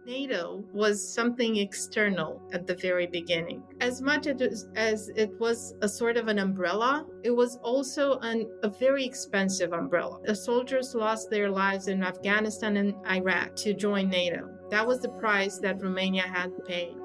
NATO was something external at the very beginning. As much as it was a sort of an umbrella, it was also a very expensive umbrella. The soldiers lost their lives in Afghanistan and Iraq to join NATO. That was the price that Romania had paid.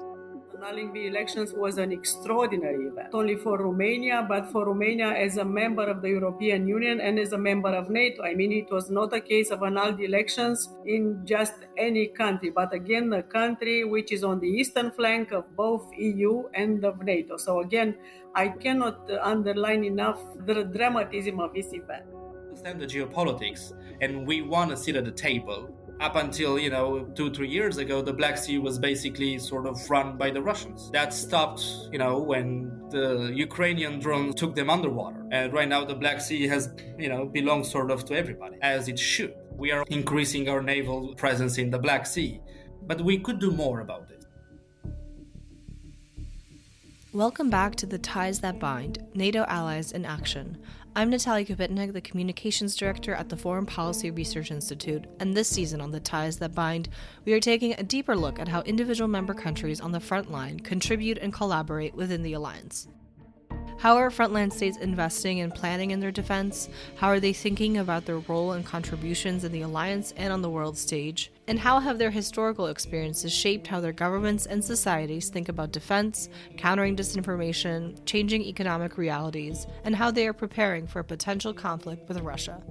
Annulling the elections was an extraordinary event, not only for Romania, but for Romania as a member of the European Union and as a member of NATO. I mean, it was not a case of annulled elections in just any country, but again, a country which is on the eastern flank of both EU and of NATO. So again, I cannot underline enough the dramatism of this event. Understand the geopolitics, and we want to sit at the table. Up until 2-3 years ago, the Black Sea was basically sort of run by the Russians. That stopped when the Ukrainian drones took them underwater, and right now the Black Sea has belongs sort of to everybody, as it should. We are increasing our naval presence in the Black Sea, but we could do more about it. Welcome back to The Ties That Bind, NATO Allies in Action. I'm Natalia Kopitnik, the Communications Director at the Foreign Policy Research Institute, and this season on The Ties That Bind, we are taking a deeper look at how individual member countries on the front line contribute and collaborate within the alliance. How are frontline states investing and planning in their defense? How are they thinking about their role and contributions in the alliance and on the world stage? And how have their historical experiences shaped how their governments and societies think about defense, countering disinformation, changing economic realities, and how they are preparing for a potential conflict with Russia?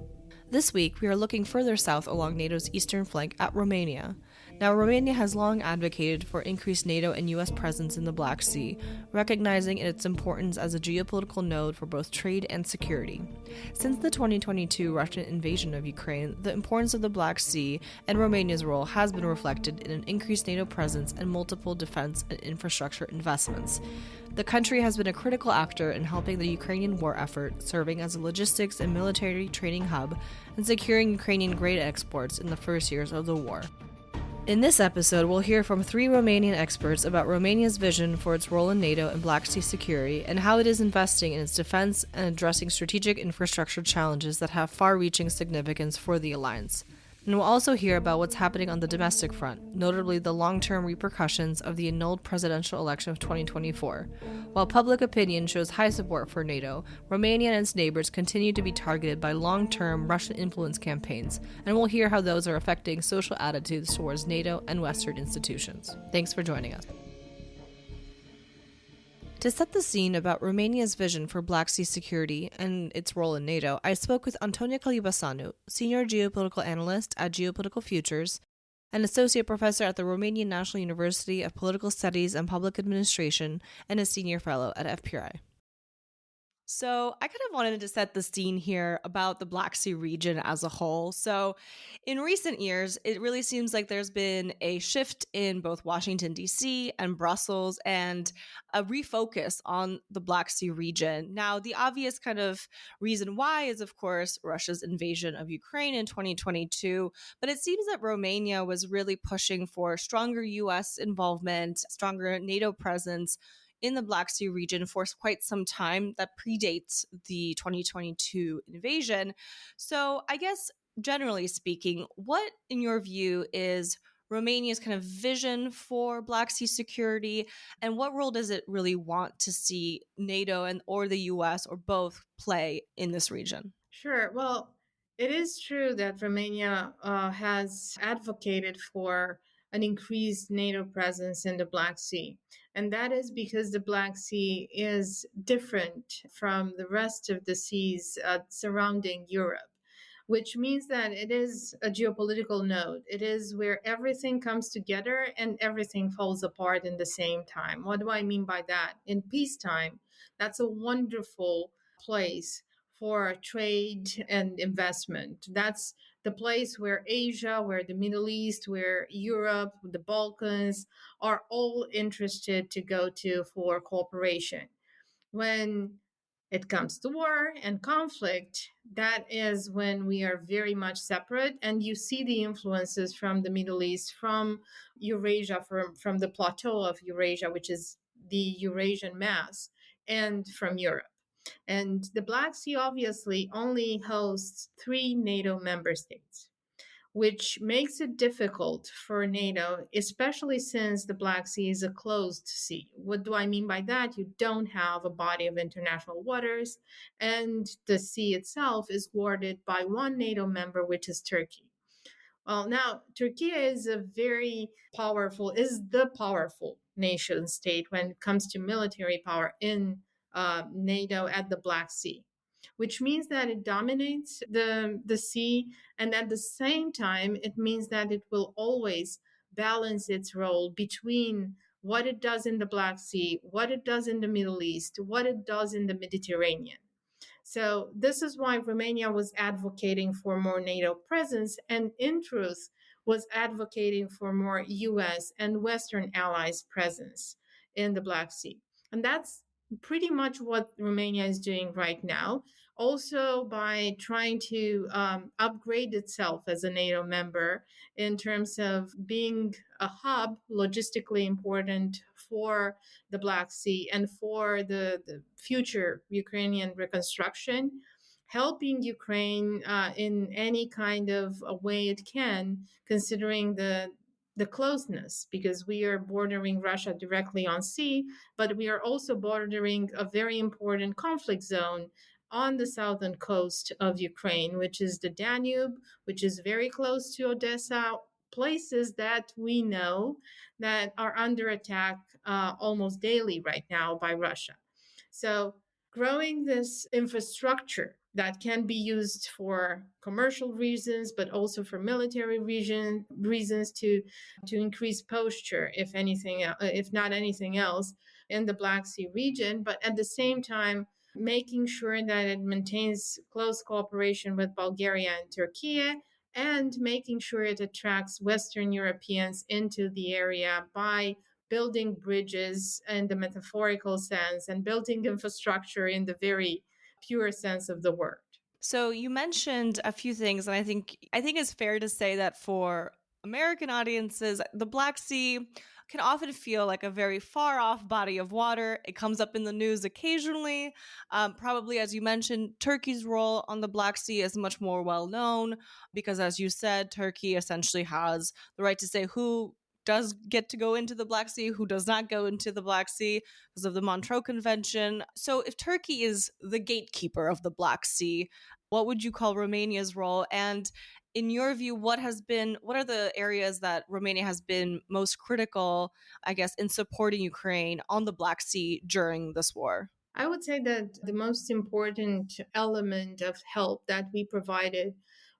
This week, we are looking further south along NATO's eastern flank at Romania. Now, Romania has long advocated for increased NATO and US presence in the Black Sea, recognizing its importance as a geopolitical node for both trade and security. Since the 2022 Russian invasion of Ukraine, the importance of the Black Sea and Romania's role has been reflected in an increased NATO presence and multiple defense and infrastructure investments. The country has been a critical actor in helping the Ukrainian war effort, serving as a logistics and military training hub and securing Ukrainian grain exports in the first years of the war. In this episode, we'll hear from 3 Romanian experts about Romania's vision for its role in NATO and Black Sea security and how it is investing in its defense and addressing strategic infrastructure challenges that have far-reaching significance for the alliance. And we'll also hear about what's happening on the domestic front, notably the long-term repercussions of the annulled presidential election of 2024. While public opinion shows high support for NATO, Romania and its neighbors continue to be targeted by long-term Russian influence campaigns, and we'll hear how those are affecting social attitudes towards NATO and Western institutions. Thanks for joining us. To set the scene about Romania's vision for Black Sea security and its role in NATO, I spoke with Antonia Calibasanu, Senior Geopolitical Analyst at Geopolitical Futures, an Associate Professor at the Romanian National University of Political Studies and Public Administration, and a Senior Fellow at FPRI. So I kind of wanted to set the scene here about the Black Sea region as a whole. So in recent years, it really seems like there's been a shift in both Washington, D.C. and Brussels and a refocus on the Black Sea region. Now, the obvious kind of reason why is, of course, Russia's invasion of Ukraine in 2022. But it seems that Romania was really pushing for stronger U.S. involvement, stronger NATO presence in the Black Sea region for quite some time that predates the 2022 invasion. So I guess, generally speaking, what, in your view, is Romania's kind of vision for Black Sea security, and what role does it really want to see NATO and or the US or both play in this region? Sure. Well, it is true that Romania has advocated for an increased NATO presence in the Black Sea. And that is because the Black Sea is different from the rest of the seas surrounding Europe, which means that it is a geopolitical node. It is where everything comes together and everything falls apart in the same time. What do I mean by that? In peacetime, that's a wonderful place for trade and investment. That's the place where Asia, where the Middle East, where Europe, the Balkans are all interested to go to for cooperation. When it comes to war and conflict, that is when we are very much separate. And you see the influences from the Middle East, from Eurasia, from the plateau of Eurasia, which is the Eurasian mass, and from Europe. And the Black Sea obviously only hosts 3 NATO member states. which makes it difficult for NATO, especially since the Black Sea is a closed sea. What do I mean by that? You don't have a body of international waters, and the sea itself is guarded by one NATO member, which is Turkey. Well, now Turkey is the powerful nation state when it comes to military power in NATO at the Black Sea, which means that it dominates the sea, and at the same time, it means that it will always balance its role between what it does in the Black Sea, what it does in the Middle East, what it does in the Mediterranean. So this is why Romania was advocating for more NATO presence and in truth was advocating for more US and Western allies presence in the Black Sea. And that's pretty much what Romania is doing right now. Also by trying to upgrade itself as a NATO member in terms of being a hub, logistically important for the Black Sea and for the future Ukrainian reconstruction, helping Ukraine in any kind of a way it can, considering the closeness, because we are bordering Russia directly on sea, but we are also bordering a very important conflict zone on the southern coast of Ukraine, which is the Danube, which is very close to Odessa, places that we know that are under attack almost daily right now by Russia. So growing this infrastructure that can be used for commercial reasons, but also for military reasons to increase posture, if anything, if not anything else, in the Black Sea region. But at the same time, making sure that it maintains close cooperation with Bulgaria and Turkey, and making sure it attracts Western Europeans into the area by building bridges in the metaphorical sense and building infrastructure in the very pure sense of the word. So you mentioned a few things, and I think it's fair to say that for American audiences, the Black Sea can often feel like a very far off body of water. It comes up in the news occasionally. Probably, as you mentioned, Turkey's role on the Black Sea is much more well known because, as you said, Turkey essentially has the right to say who does get to go into the Black Sea, who does not go into the Black Sea because of the Montreux Convention. So if Turkey is the gatekeeper of the Black Sea, what would you call Romania's role? And in your view, what are the areas that Romania has been most critical, I guess, in supporting Ukraine on the Black Sea during this war? I would say that the most important element of help that we provided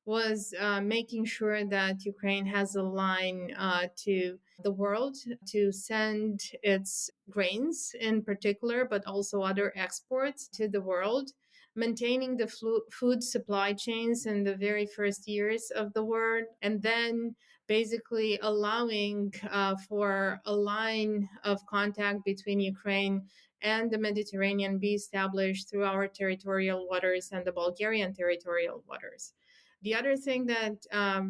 was making sure that Ukraine has a line to the world to send its grains in particular, but also other exports to the world, maintaining the food supply chains in the very first years of the war, and then basically allowing for a line of contact between Ukraine and the Mediterranean be established through our territorial waters and the Bulgarian territorial waters. The other thing that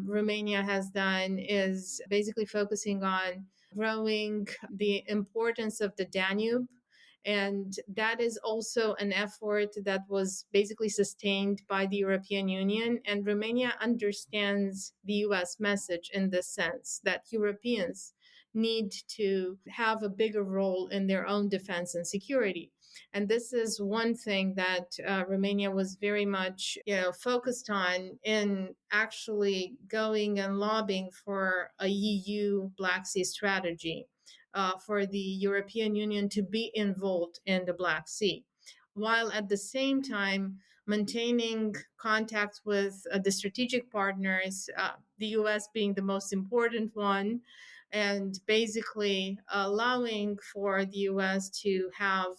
Romania has done is basically focusing on growing the importance of the Danube. And that is also an effort that was basically sustained by the European Union. And Romania understands the US message in this sense that Europeans need to have a bigger role in their own defense and security. And this is one thing that Romania was very much, focused on in actually going and lobbying for a EU Black Sea strategy, for the European Union to be involved in the Black Sea, while at the same time maintaining contact with the strategic partners, the US being the most important one, and basically allowing for the US to have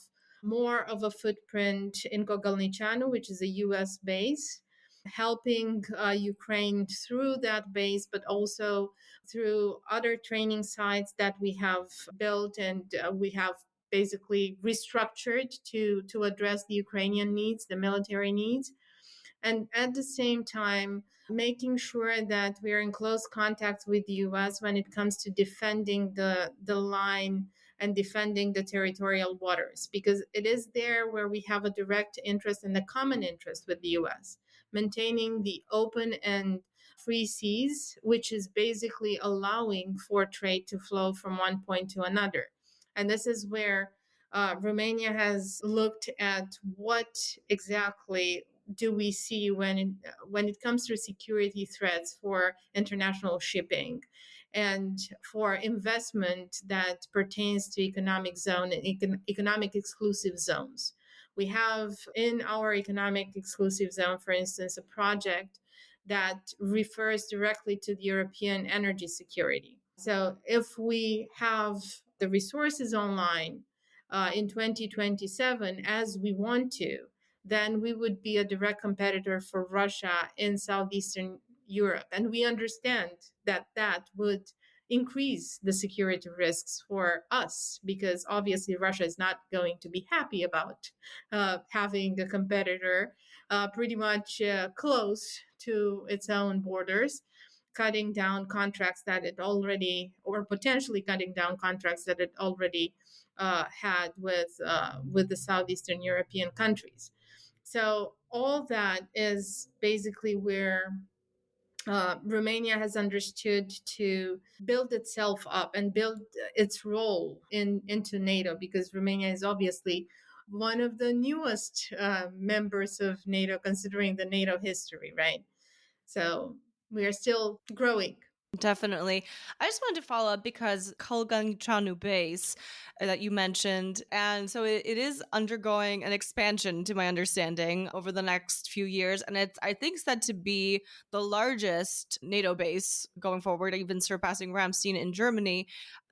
more of a footprint in Gogolnicianu, which is a US base, helping Ukraine through that base, but also through other training sites that we have built and we have basically restructured to address the Ukrainian needs, the military needs. And at the same time, making sure that we are in close contact with the US when it comes to defending the line and defending the territorial waters, because it is there where we have a direct interest and a common interest with the US, maintaining the open and free seas, which is basically allowing for trade to flow from one point to another. And this is where Romania has looked at what exactly do we see when it comes to security threats for international shipping and for investment that pertains to economic zone and economic exclusive zones. We have in our economic exclusive zone, for instance, a project that refers directly to the European energy security. So if we have the resources online in 2027 as we want to, then we would be a direct competitor for Russia in Southeastern Europe. And we understand that that would increase the security risks for us because obviously Russia is not going to be happy about having a competitor pretty much close to its own borders, cutting down contracts that it already, or potentially cutting down contracts that it already had with the southeastern European countries. So all that is basically where Romania has understood to build itself up and build its role into NATO, because Romania is obviously one of the newest members of NATO, considering the NATO history, right? So we are still growing. Definitely. I just wanted to follow up because Kalganchanu base that you mentioned, and so it is undergoing an expansion, to my understanding, over the next few years, and it's, I think, said to be the largest NATO base going forward, even surpassing Ramstein in Germany.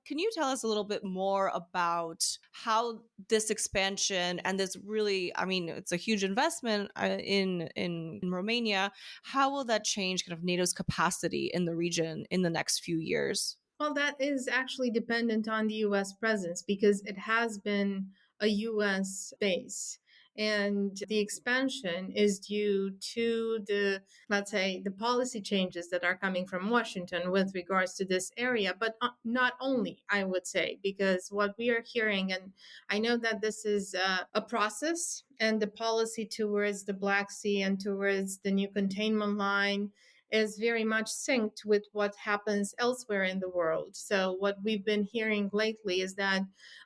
Can you tell us a little bit more about how this expansion and this really, I mean, it's a huge investment in Romania. How will that change kind of NATO's capacity in the region in the next few years? Well, that is actually dependent on the US presence because it has been a US base. And the expansion is due to the, let's say, the policy changes that are coming from Washington with regards to this area, but not only, I would say, because what we are hearing, and I know that this is a process, and the policy towards the Black Sea and towards the new containment line is very much synced with what happens elsewhere in the world. So what we've been hearing lately is that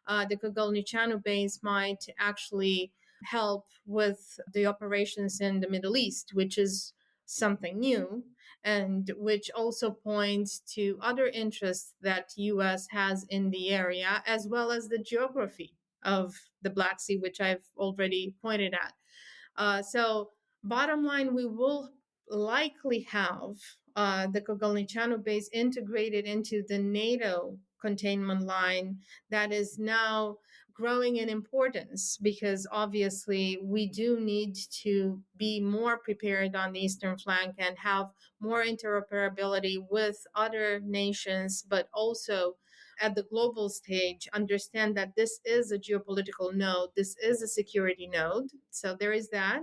the Kogolnichanu base might actually help with the operations in the Middle East, which is something new and which also points to other interests that US has in the area, as well as the geography of the Black Sea, which I've already pointed at. So bottom line, we will likely have the Kogolnichanu base integrated into the NATO containment line that is now growing in importance, because obviously we do need to be more prepared on the eastern flank and have more interoperability with other nations, but also at the global stage understand that this is a geopolitical node, this is a security node. So there is that.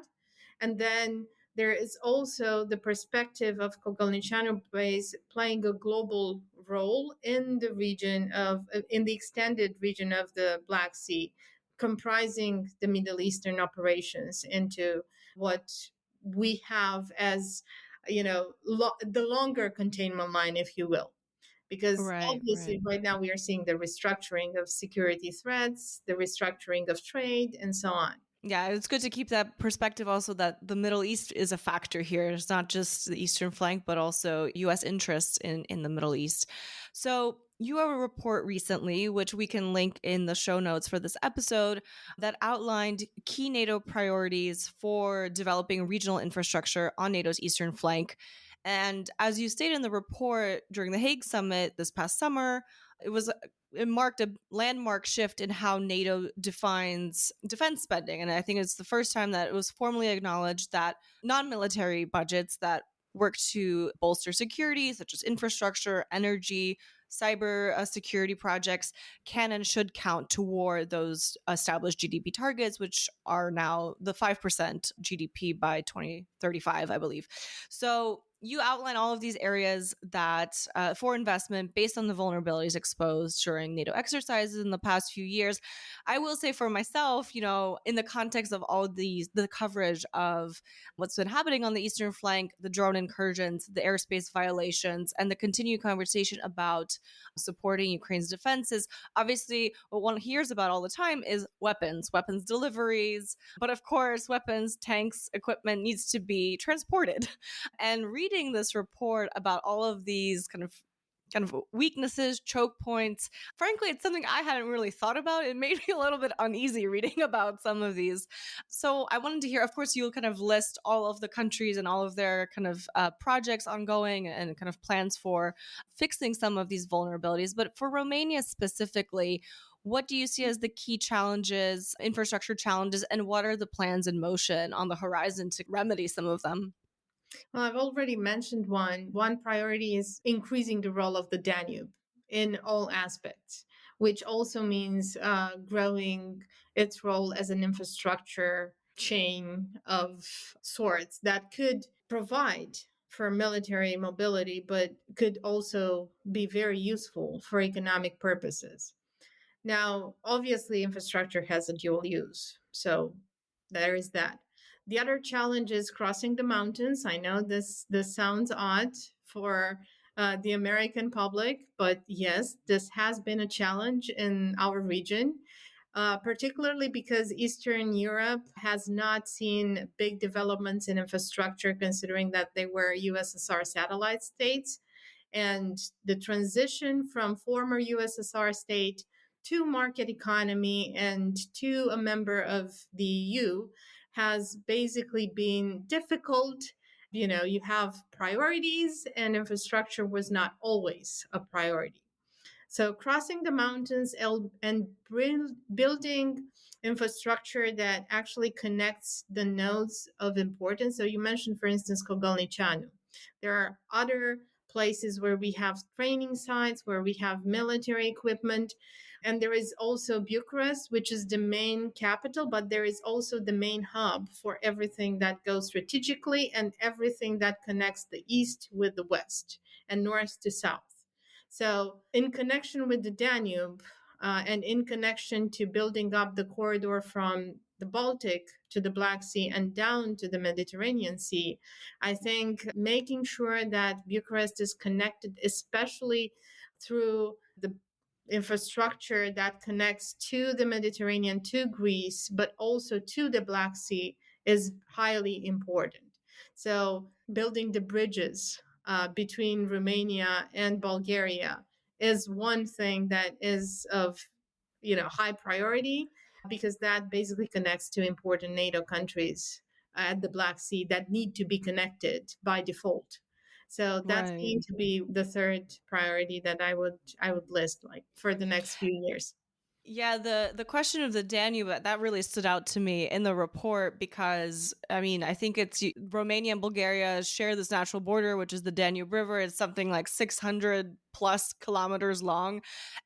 And then there is also the perspective of Kogolnichanu base playing a global role in the region of, in the extended region of the Black Sea, comprising the Middle Eastern operations into what we have as, the longer containment line, if you will. Because obviously, right now, we are seeing the restructuring of security threats, the restructuring of trade, and so on. Yeah, it's good to keep that perspective also that the Middle East is a factor here. It's not just the eastern flank, but also U.S. interests in the Middle East. So you have a report recently, which we can link in the show notes for this episode, that outlined key NATO priorities for developing regional infrastructure on NATO's eastern flank. And as you stated in the report during the Hague summit this past summer, it marked a landmark shift in how NATO defines defense spending. And I think it's the first time that it was formally acknowledged that non-military budgets that work to bolster security, such as infrastructure, energy, cyber security projects, can and should count toward those established GDP targets, which are now the 5% GDP by 2035, I believe. So you outline all of these areas that for investment based on the vulnerabilities exposed during NATO exercises in the past few years. I will say for myself, in the context of all of the coverage of what's been happening on the eastern flank, the drone incursions, the airspace violations, and the continued conversation about supporting Ukraine's defenses. Obviously, what one hears about all the time is weapons deliveries. But of course, weapons, tanks, equipment needs to be transported. And reading this report about all of these kind of weaknesses, choke points. Frankly, it's something I hadn't really thought about. It made me a little bit uneasy reading about some of these. So I wanted to hear, of course, you'll kind of list all of the countries and all of their kind of projects ongoing and kind of plans for fixing some of these vulnerabilities. But for Romania specifically, what do you see as the key challenges, infrastructure challenges, and what are the plans in motion on the horizon to remedy some of them? Well, I've already mentioned one. One priority is increasing the role of the Danube in all aspects, which also means growing its role as an infrastructure chain of sorts that could provide for military mobility, but could also be very useful for economic purposes. Now, obviously, infrastructure has a dual use. So there is that. The other challenge is crossing the mountains. I know this sounds odd for the American public, but yes, this has been a challenge in our region, particularly because Eastern Europe has not seen big developments in infrastructure, considering that they were USSR satellite states. And the transition from former USSR state to market economy and to a member of the EU has basically been difficult. You have priorities, and infrastructure was not always a priority. So crossing the mountains and building infrastructure that actually connects the nodes of importance. So you mentioned, for instance, Kogolnichanu. There are other places where we have training sites, where we have military equipment. And there is also Bucharest, which is the main capital, but there is also the main hub for everything that goes strategically and everything that connects the East with the West and North to South. So, in connection with the Danube and in connection to building up the corridor from the Baltic to the Black Sea and down to the Mediterranean Sea, I think making sure that Bucharest is connected, especially through the infrastructure that connects to the Mediterranean, to Greece, but also to the Black Sea, is highly important. So, building the bridges between Romania and Bulgaria is one thing that is of high priority, because that basically connects to important NATO countries at the Black Sea that need to be connected by default. So that's Right. going to be the third priority that I would list, like, for the next few years. Yeah, the question of the Danube, that really stood out to me in the report because, I mean, I think it's Romania and Bulgaria share this natural border, which is the Danube River. It's something like 600 plus kilometers long.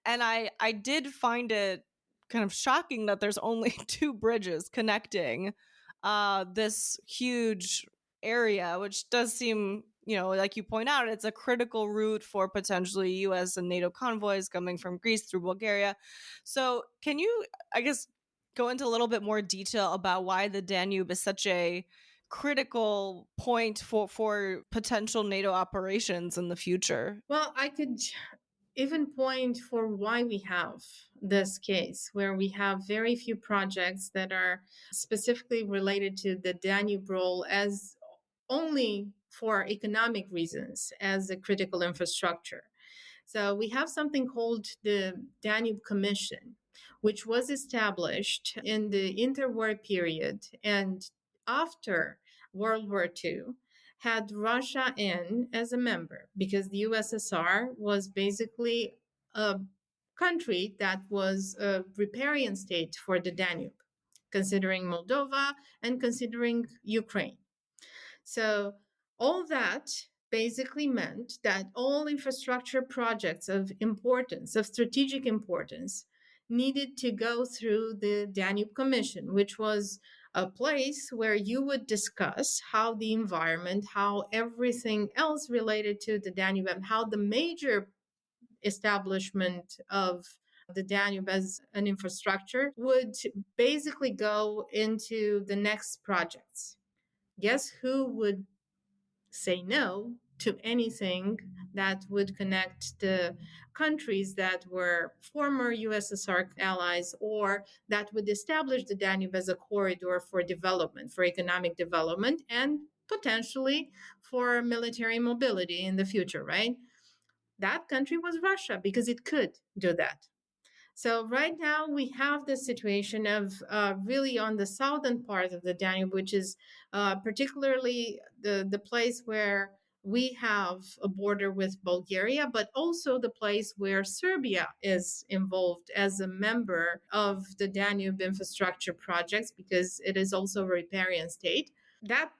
And I did find it kind of shocking that there's only two bridges connecting this huge area, which does seem, like you point out, it's a critical route for potentially US and NATO convoys coming from Greece through Bulgaria. So, can you, I guess, go into a little bit more detail about why the Danube is such a critical point for potential NATO operations in the future? Well, I could even point for why we have this case where we have very few projects that are specifically related to the Danube role as only for economic reasons as a critical infrastructure. So we have something called the Danube Commission, which was established in the interwar period and after World War II, had Russia in as a member, because the USSR was basically a country that was a riparian state for the Danube, considering Moldova and considering Ukraine. So all that basically meant that all infrastructure projects of importance, of strategic importance, needed to go through the Danube Commission, which was a place where you would discuss how the environment, how everything else related to the Danube, and how the major establishment of the Danube as an infrastructure would basically go into the next projects. Guess who would say no to anything that would connect the countries that were former USSR allies or that would establish the Danube as a corridor for development, for economic development, and potentially for military mobility in the future, right? That country was Russia because it could do that. So right now we have the situation of really on the southern part of the Danube, which is particularly the place where we have a border with Bulgaria, but also the place where Serbia is involved as a member of the Danube infrastructure projects, because it is also a riparian state. That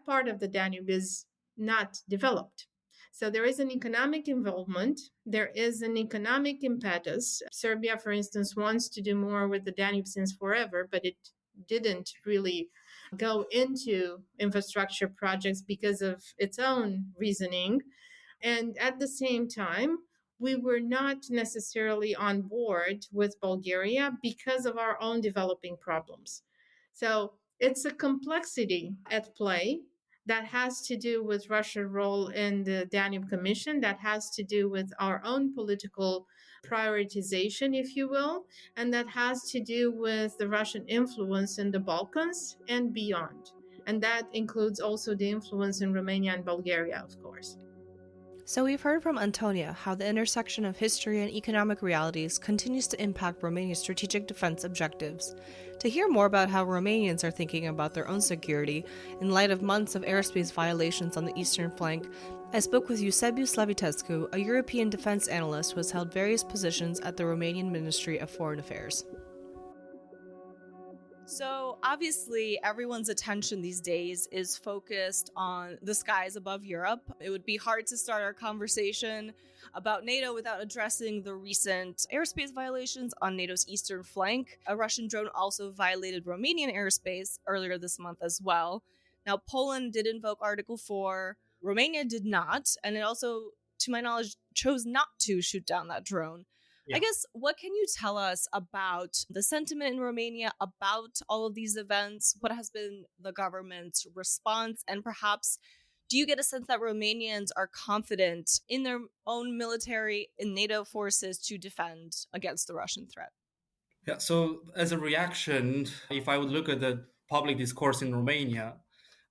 part of the Danube is not developed. So there is an economic involvement. There is an economic impetus. Serbia, for instance, wants to do more with the Danube since forever, but it didn't really go into infrastructure projects because of its own reasoning. And at the same time, we were not necessarily on board with Bulgaria because of our own developing problems. So it's a complexity at play that has to do with Russia's role in the Danube Commission, that has to do with our own political prioritization, if you will, and that has to do with the Russian influence in the Balkans and beyond. And that includes also the influence in Romania and Bulgaria, of course. So we've heard from Antonia how the intersection of history and economic realities continues to impact Romania's strategic defense objectives. To hear more about how Romanians are thinking about their own security in light of months of airspace violations on the eastern flank, I spoke with Eusebiu Slavitescu, a European defense analyst who has held various positions at the Romanian Ministry of Foreign Affairs. So obviously, everyone's attention these days is focused on the skies above Europe. It would be hard to start our conversation about NATO without addressing the recent airspace violations on NATO's eastern flank. A Russian drone also violated Romanian airspace earlier this month as well. Now, Poland did invoke Article 4. Romania did not, and it also, to my knowledge, chose not to shoot down that drone. Yeah. I guess, what can you tell us about the sentiment in Romania about all of these events? What has been the government's response? And perhaps, do you get a sense that Romanians are confident in their own military and NATO forces to defend against the Russian threat? Yeah, so as a reaction, if I would look at the public discourse in Romania,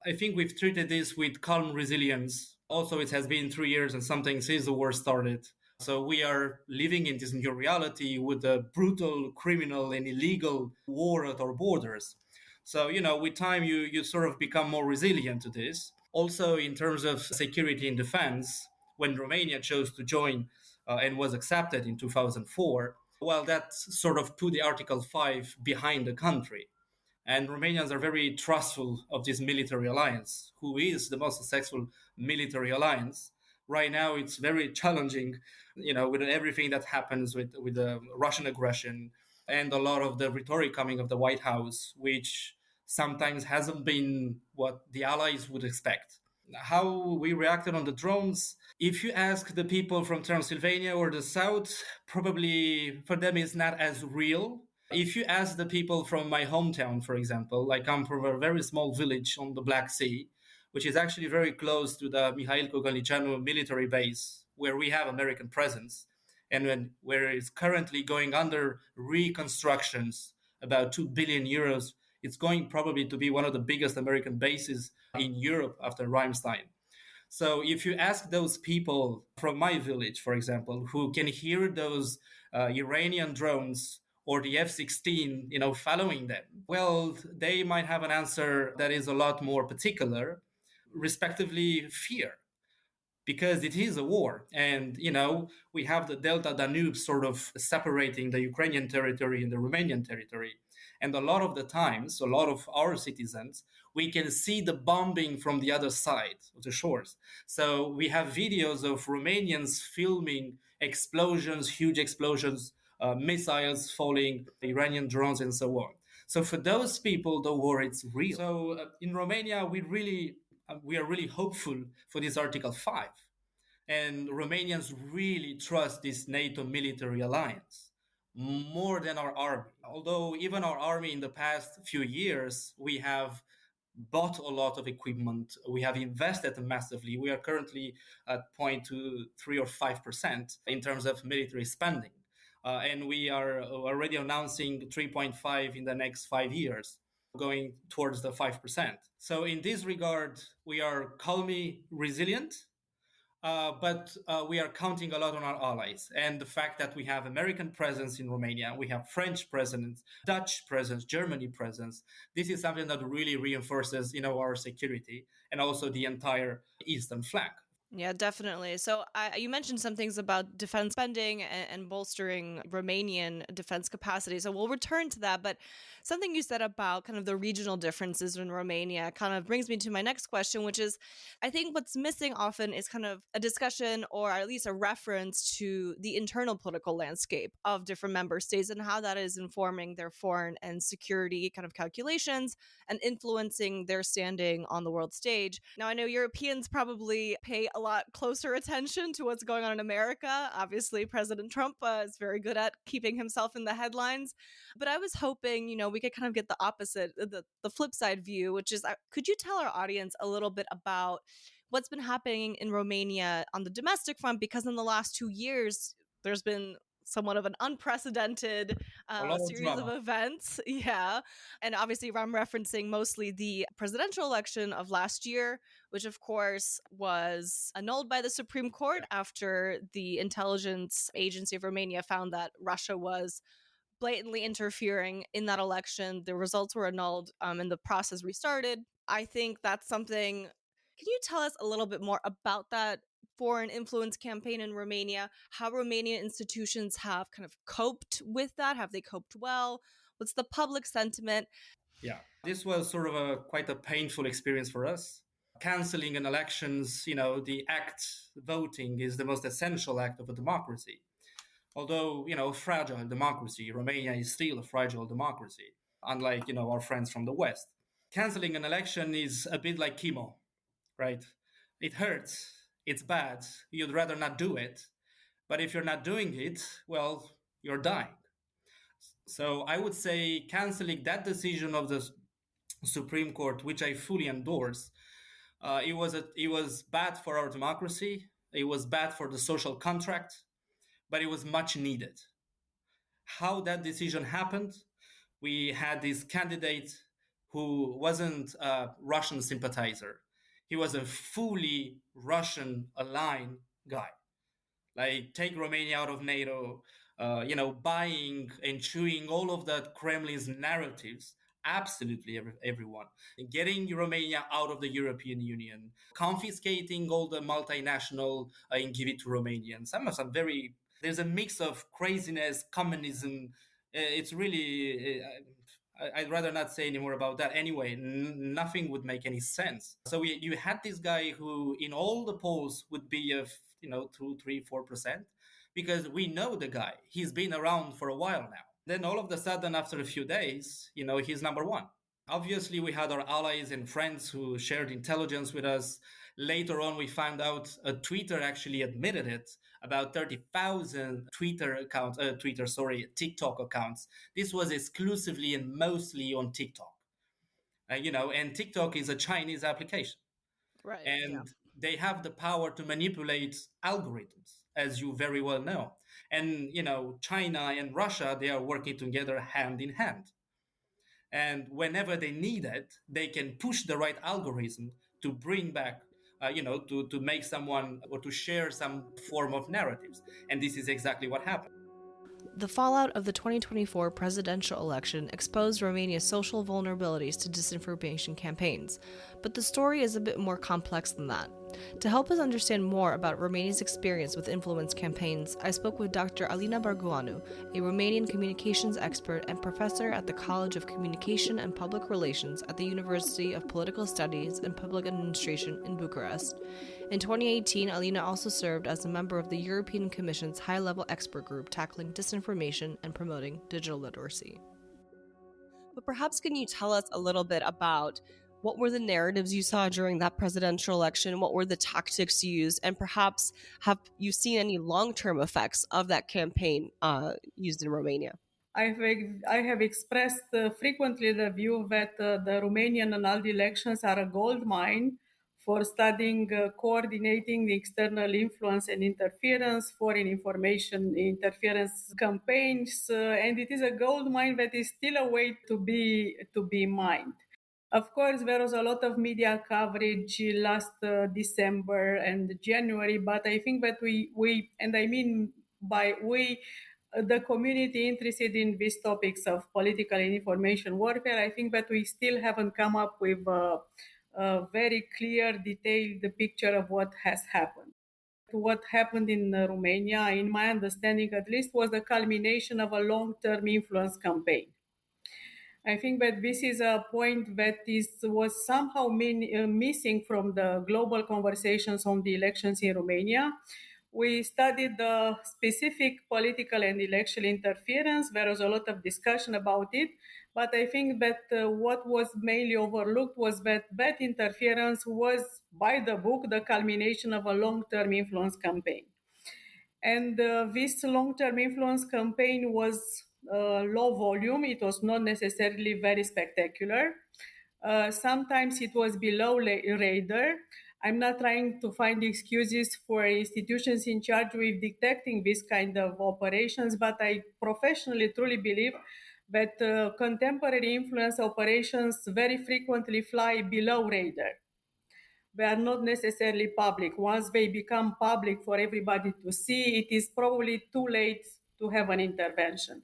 I think we've treated this with calm resilience. Also, it has been 3 years and something since the war started. So we are living in this new reality with a brutal, criminal, and illegal war at our borders. So, with time, you sort of become more resilient to this. Also, in terms of security and defense, when Romania chose to join and was accepted in 2004, well, that sort of put the Article 5 behind the country. And Romanians are very trustful of this military alliance, who is the most successful military alliance. Right now, it's very challenging, with everything that happens with the Russian aggression and a lot of the rhetoric coming of the White House, which sometimes hasn't been what the allies would expect. How we reacted on the drones, if you ask the people from Transylvania or the South, probably for them it's not as real. If you ask the people from my hometown, for example, I come from a very small village on the Black Sea, which is actually very close to the Mihail Kogalnicianu military base, where we have American presence, and where it's currently going under reconstructions, about 2 billion euros. It's going probably to be one of the biggest American bases in Europe after Ramstein. So if you ask those people from my village, for example, who can hear those Iranian drones or the F-16, following them, well, they might have an answer that is a lot more particular, respectively fear, because it is a war. And, we have the Delta Danube sort of separating the Ukrainian territory and the Romanian territory. And a lot of the times, a lot of our citizens, we can see the bombing from the other side of the shores. So we have videos of Romanians filming explosions, huge explosions, missiles falling, Iranian drones, and so on. So for those people, the war is real. So in Romania, we are really hopeful for this Article 5. And Romanians really trust this NATO military alliance more than our army. Although even our army in the past few years, we have bought a lot of equipment. We have invested massively. We are currently at 0.23 or 5% in terms of military spending. And we are already announcing 3.5 in the next 5 years, going towards the 5%. So in this regard, we are calmly resilient. But we are counting a lot on our allies, and the fact that we have American presence in Romania, we have French presence, Dutch presence, Germany presence. This is something that really reinforces, our security and also the entire eastern flank. Yeah, definitely. So you mentioned some things about defense spending and bolstering Romanian defense capacity. So we'll return to that. But something you said about kind of the regional differences in Romania kind of brings me to my next question, which is, I think what's missing often is kind of a discussion or at least a reference to the internal political landscape of different member states and how that is informing their foreign and security kind of calculations and influencing their standing on the world stage. Now, I know Europeans probably pay a lot closer attention to what's going on in America. Obviously, President Trump is very good at keeping himself in the headlines. But I was hoping, we could kind of get the opposite, the flip side view, which is, could you tell our audience a little bit about what's been happening in Romania on the domestic front? Because in the last 2 years, there's been somewhat of an unprecedented series of events. Yeah. And obviously, I'm referencing mostly the presidential election of last year, which, of course, was annulled by the Supreme Court after the intelligence agency of Romania found that Russia was blatantly interfering in that election. The results were annulled and the process restarted. I think that's something. Can you tell us a little bit more about that foreign influence campaign in Romania, how Romanian institutions have kind of coped with that? Have they coped well? What's the public sentiment? Yeah, this was sort of quite a painful experience for us. Canceling an elections, the voting is the most essential act of a democracy. Although, fragile democracy, Romania is still a fragile democracy, unlike, our friends from the West. Canceling an election is a bit like chemo, right? It hurts. It's bad. You'd rather not do it. But if you're not doing it, well, you're dying. So I would say canceling that decision of the Supreme Court, which I fully endorse, it was bad for our democracy. It was bad for the social contract, but it was much needed. How that decision happened, we had this candidate who wasn't a Russian sympathizer. He was a fully Russian aligned guy. Like, take Romania out of NATO, buying and chewing all of that Kremlin's narratives, absolutely everyone. Getting Romania out of the European Union, confiscating all the multinational and give it to Romanians. There's a mix of craziness, communism. It's really... I'd rather not say any more about that. Anyway, nothing would make any sense. So you had this guy who, in all the polls, would be 2, 3, 4%, because we know the guy. He's been around for a while now. Then all of a sudden, after a few days, he's number one. Obviously, we had our allies and friends who shared intelligence with us. Later on, we found out Twitter actually admitted it. About 30,000 TikTok accounts. This was exclusively and mostly on TikTok. And TikTok is a Chinese application. Right. And they have the power to manipulate algorithms, as you very well know. And, China and Russia, they are working together hand in hand. And whenever they need it, they can push the right algorithm to bring back, to make someone or to share some form of narratives. And this is exactly what happened. The fallout of the 2024 presidential election exposed Romania's social vulnerabilities to disinformation campaigns, but the story is a bit more complex than that. To help us understand more about Romania's experience with influence campaigns, I spoke with Dr. Alina Barguanu, a Romanian communications expert and professor at the College of Communication and Public Relations at the University of Political Studies and Public Administration in Bucharest. In 2018, Alina also served as a member of the European Commission's high-level expert group tackling disinformation and promoting digital literacy. But perhaps can you tell us a little bit about what were the narratives you saw during that presidential election? What were the tactics used? And perhaps have you seen any long-term effects of that campaign used in Romania? I have expressed frequently the view that the Romanian annulled elections are a gold mine for studying, coordinating the external influence and interference, foreign information interference campaigns, and it is a gold mine that is still a way to be mined. Of course, there was a lot of media coverage last December and January, but I think that we and I mean by we, the community interested in these topics of political and information warfare, I think that we still haven't come up with a very clear, detailed picture of what has happened. What happened in Romania, in my understanding at least, was the culmination of a long term influence campaign. I think that this is a point that was somehow missing from the global conversations on the elections in Romania. We studied the specific political and election interference. There was a lot of discussion about it, but I think that what was mainly overlooked was that interference was, by the book, the culmination of a long-term influence campaign. And this long term influence campaign was low volume, it was not necessarily very spectacular. Sometimes it was below radar. I'm not trying to find excuses for institutions in charge with detecting this kind of operations, but I professionally truly believe that contemporary influence operations very frequently fly below radar. They are not necessarily public. Once they become public for everybody to see, it is probably too late to have an intervention.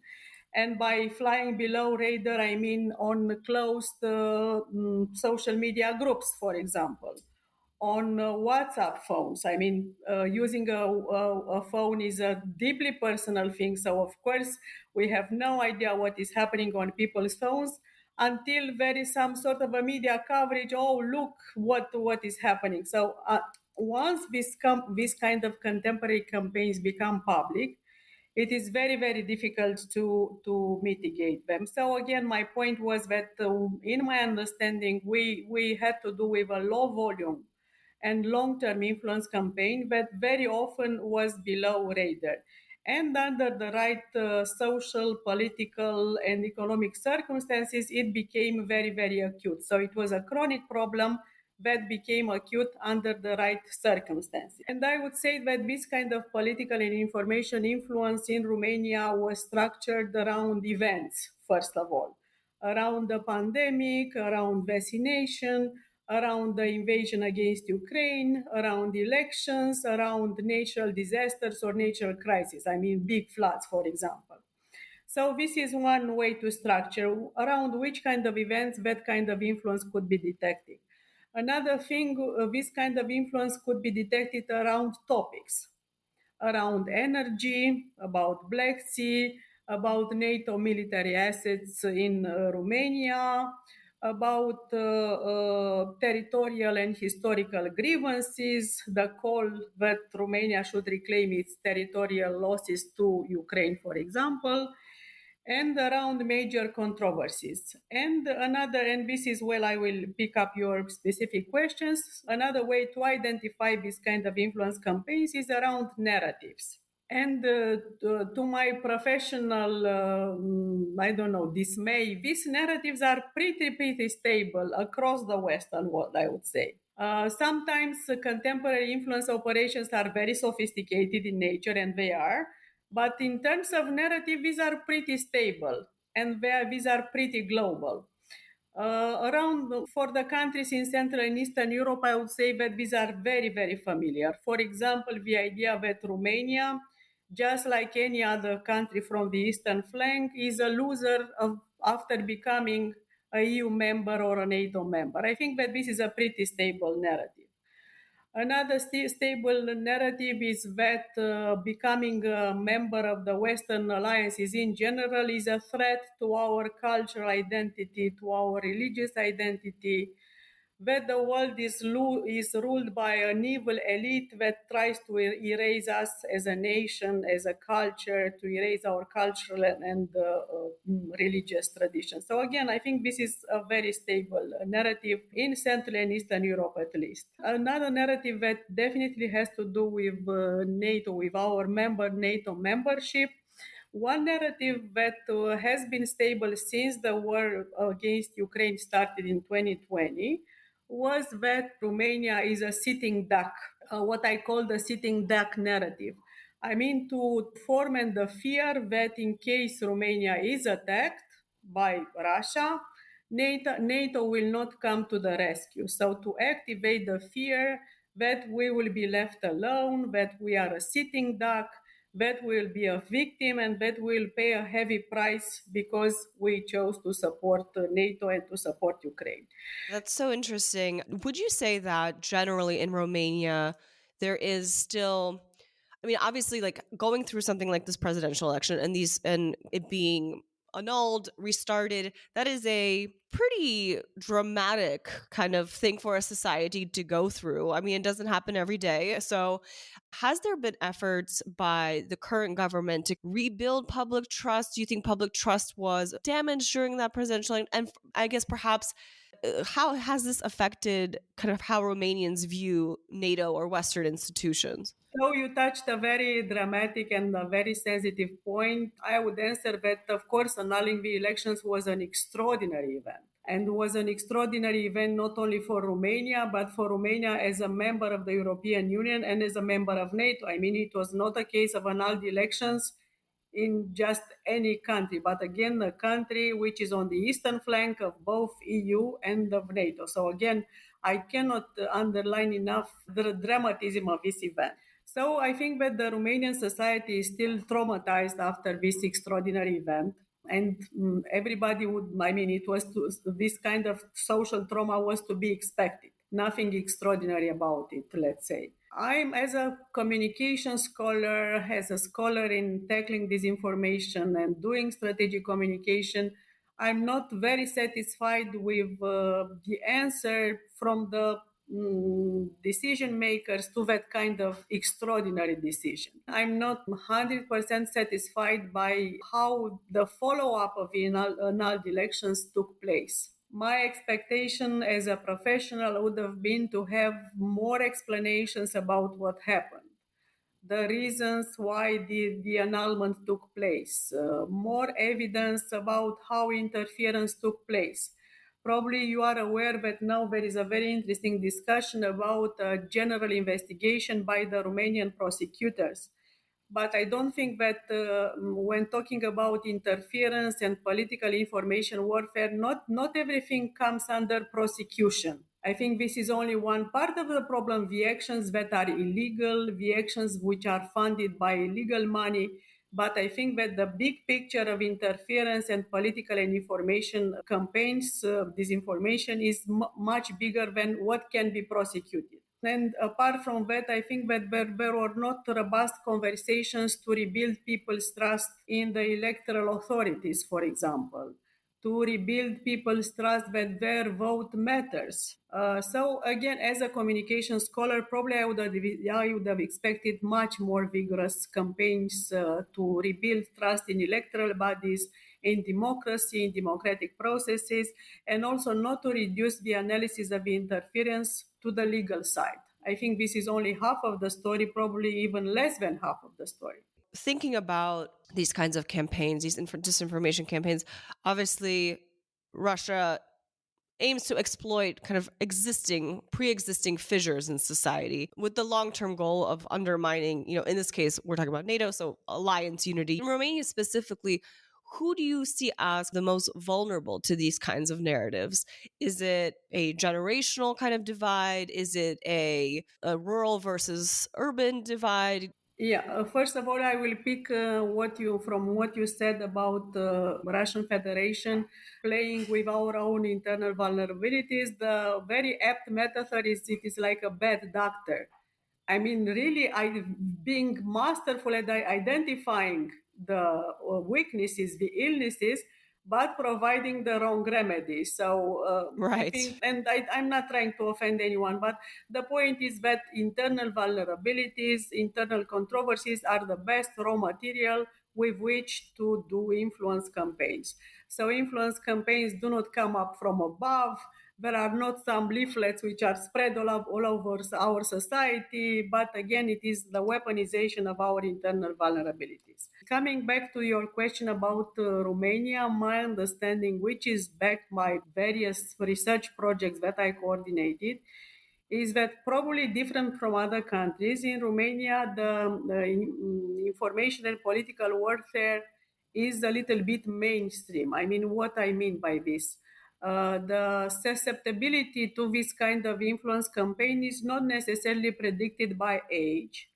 And by flying below radar, I mean on closed social media groups, for example, on WhatsApp phones. I mean, using a phone is a deeply personal thing. So, of course, we have no idea what is happening on people's phones until there is some sort of a media coverage. Oh, look what is happening. So, once this kind of contemporary campaigns become public, it is very very difficult to mitigate them. So again, my point was that in my understanding, we had to do with a low volume and long-term influence campaign that very often was below radar. And under the right social, political, and economic circumstances, it became very, very acute. So it was a chronic problem that became acute under the right circumstances. And I would say that this kind of political and information influence in Romania was structured around events, first of all, around the pandemic, around vaccination, around the invasion against Ukraine, around elections, around natural disasters or natural crises. I mean, big floods, for example. So this is one way to structure around which kind of events that kind of influence could be detected. Another thing, this kind of influence could be detected around topics, around energy, about Black Sea, about NATO military assets in Romania, about territorial and historical grievances, the call that Romania should reclaim its territorial losses to Ukraine, for example, and around major controversies. And this is where I will pick up your specific questions. Another way to identify this kind of influence campaigns is around narratives. And to my professional, I don't know, dismay, these narratives are pretty stable across the Western world, I would say. Sometimes contemporary influence operations are very sophisticated in nature, and they are. But in terms of narrative, these are pretty stable, and these are pretty global. Around for the countries in Central and Eastern Europe, I would say that these are very, very familiar. For example, the idea that Romania, just like any other country from the eastern flank, is a loser after becoming a EU member or a NATO member. I think that this is a pretty stable narrative. Another stable narrative is that becoming a member of the Western alliances in general is a threat to our cultural identity, to our religious identity. that the world is ruled by an evil elite that tries to erase us as a nation, as a culture, to erase our cultural and religious traditions. So again, I think this is a very stable narrative in Central and Eastern Europe, at least. Another narrative that definitely has to do with NATO, with our NATO membership. One narrative that has been stable since the war against Ukraine started in 2020 was that Romania is a sitting duck, what I call the sitting duck narrative. I mean, to foment the fear that in case Romania is attacked by Russia, NATO will not come to the rescue. So, to activate the fear that we will be left alone, that we are a sitting duck, that will be a victim, and that will pay a heavy price because we chose to support NATO and to support Ukraine. That's so interesting. Would you say that generally in Romania, there is still, I mean, obviously, like going through something like this presidential election and it being annulled, restarted, that is a pretty dramatic kind of thing for a society to go through. I mean, it doesn't happen every day. So, has there been efforts by the current government to rebuild public trust? Do you think public trust was damaged during that presidential election? And I guess perhaps how has this affected kind of how Romanians view NATO or Western institutions? So you touched a very dramatic and a very sensitive point. I would answer that, of course, annulling the elections was an extraordinary event. And was an extraordinary event not only for Romania, but for Romania as a member of the European Union and as a member of NATO. I mean, it was not a case of annulled elections in just any country, but again, a country which is on the eastern flank of both EU and of NATO. So again, I cannot underline enough the dramatism of this event. So I think that the Romanian society is still traumatized after this extraordinary event. And everybody would, I mean, this kind of social trauma was to be expected. Nothing extraordinary about it, let's say. I'm, as a communication scholar, as a scholar in tackling disinformation and doing strategic communication, I'm not very satisfied with the answer from the decision makers to that kind of extraordinary decision. I'm not 100% satisfied by how the follow-up of the annulled elections took place. My expectation as a professional would have been to have more explanations about what happened, the reasons why the annulment took place, more evidence about how interference took place. Probably you are aware that now there is a very interesting discussion about a general investigation by the Romanian prosecutors. But I don't think that when talking about interference and political information warfare, not everything comes under prosecution. I think this is only one part of the problem. The actions that are illegal, the actions which are funded by illegal money. But I think that the big picture of interference and political and information campaigns, disinformation, is much bigger than what can be prosecuted. And apart from that, I think that there were not robust conversations to rebuild people's trust in the electoral authorities, for example, to rebuild people's trust that their vote matters. So again, as a communication scholar, probably I would have expected much more vigorous campaigns to rebuild trust in electoral bodies, in democracy, in democratic processes, and also not to reduce the analysis of interference to the legal side. I think this is only half of the story, probably even less than half of the story. Thinking about these kinds of campaigns, these disinformation campaigns, obviously Russia aims to exploit kind of pre-existing fissures in society with the long-term goal of undermining, in this case, we're talking about NATO, so alliance unity. In Romania specifically, who do you see as the most vulnerable to these kinds of narratives? Is it a generational kind of divide? Is it a rural versus urban divide? Yeah, first of all, I will pick what you said about Russian Federation playing with our own internal vulnerabilities. The very apt metaphor is it is like a bad doctor. I mean, really, being masterful at identifying the weaknesses, the illnesses, but providing the wrong remedy. So I Right. think, and I'm not trying to offend anyone, but the point is that internal vulnerabilities, internal controversies are the best raw material with which to do influence campaigns. So influence campaigns do not come up from above. There are not some leaflets which are spread all over our society, but again, it is the weaponization of our internal vulnerabilities. Coming back to your question about Romania, my understanding, which is backed by various research projects that I coordinated, is that probably different from other countries. In Romania, the information and political warfare is a little bit mainstream. I mean, what I mean by this? The susceptibility to this kind of influence campaign is not necessarily predicted by age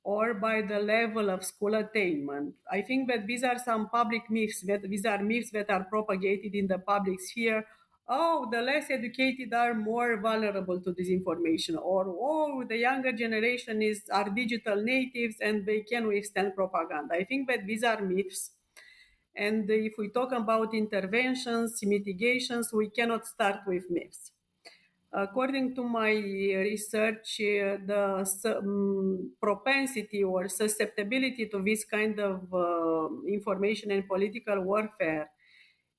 or by the level of school attainment. I think that these are some public myths, that these are myths that are propagated in the public sphere. Oh, the less educated are more vulnerable to disinformation, or oh, the younger generation are digital natives and they can withstand propaganda. I think that these are myths. And if we talk about interventions, mitigations, we cannot start with myths. According to my research, the propensity or susceptibility to this kind of information and political warfare